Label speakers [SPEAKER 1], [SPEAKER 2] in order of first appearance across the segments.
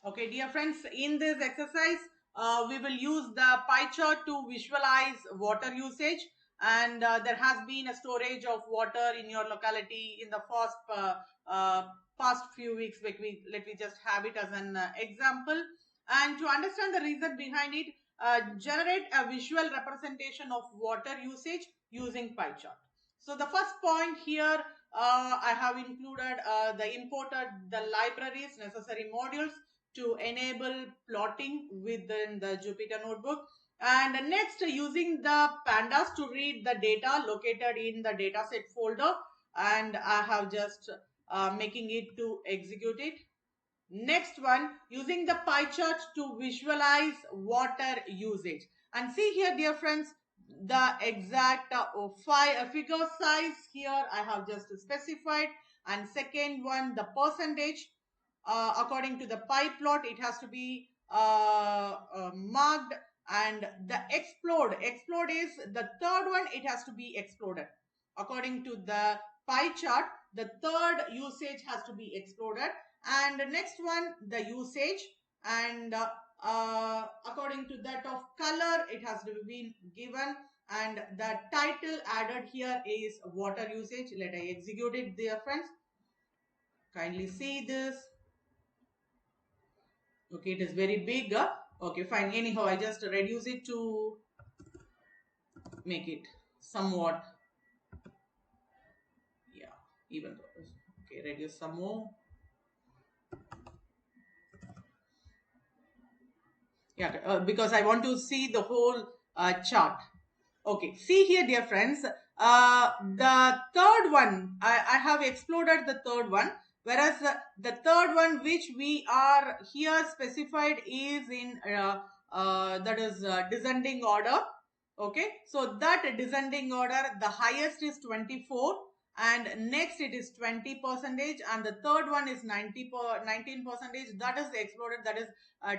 [SPEAKER 1] Okay, dear friends, in this exercise, we will use the pie chart to visualize water usage. And there has been a storage of water in your locality in the past few weeks. Let me just have it as an example. And to understand the reason behind it, generate a visual representation of water usage using pie chart. So the first point here, I have included imported the libraries, necessary modules to enable plotting within the Jupyter notebook. And next, using the pandas to read the data located in the dataset folder. And I have just making it to execute it. Next one, using the pie chart to visualize water usage. And see here, dear friends, the exact figure size here I have just specified. And second one, the percentage. According to the pie plot, it has to be marked. And the explode is the third one, it has to be exploded. According to the pie chart, the third usage has to be exploded. And the next one, the usage. And according to that of color, it has to be given. And the title added here is water usage. Let I execute it, dear friends. Kindly see this. Okay, it is very big. Okay, fine. Anyhow, I just reduce it to make it somewhat, yeah, even though. Okay, reduce some more. Yeah, because I want to see the whole chart. Okay, see here, dear friends, the third one, I have exploded the third one, whereas the third one which we are here specified is in that is descending order. Okay, so that descending order, the highest is 24, and next it is 20 percentage, and the third one is 19 percentage. That is exploded, that is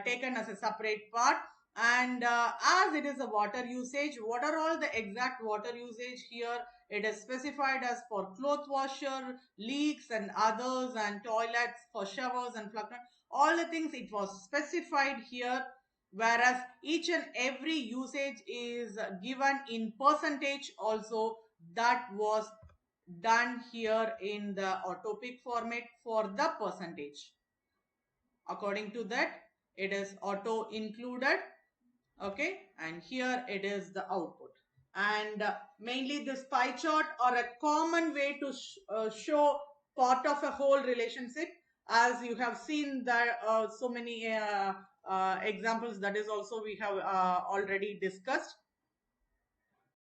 [SPEAKER 1] taken as a separate part. And as it is a water usage, what are all the exact water usage here? It is specified as for cloth washer, leaks and others, and toilets, for showers and flush. All the things it was specified here, whereas each and every usage is given in percentage also. That was done here in the topic format for the percentage. According to that, it is auto included. Okay, and here it is the output. And mainly this pie chart are a common way to show part of a whole relationship. As you have seen that so many examples, that is also we have already discussed.